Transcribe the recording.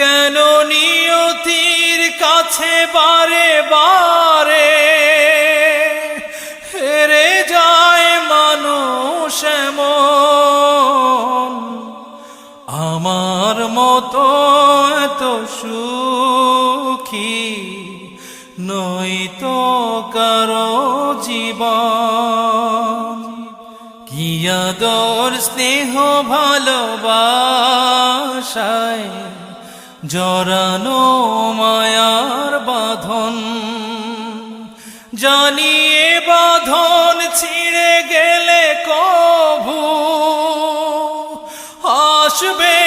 কেন নিয়তির কাছে বারে বারে হেরে যায় মানুষ এমন? আমার মতো এত সুখী নয়তো কারো জীবন। কি আদর স্নেহ ভালোবাসায় জড়ানো মায়ার বাঁধন, জানিয়ে বাঁধন ছিঁড়ে গেলে কভু আসবে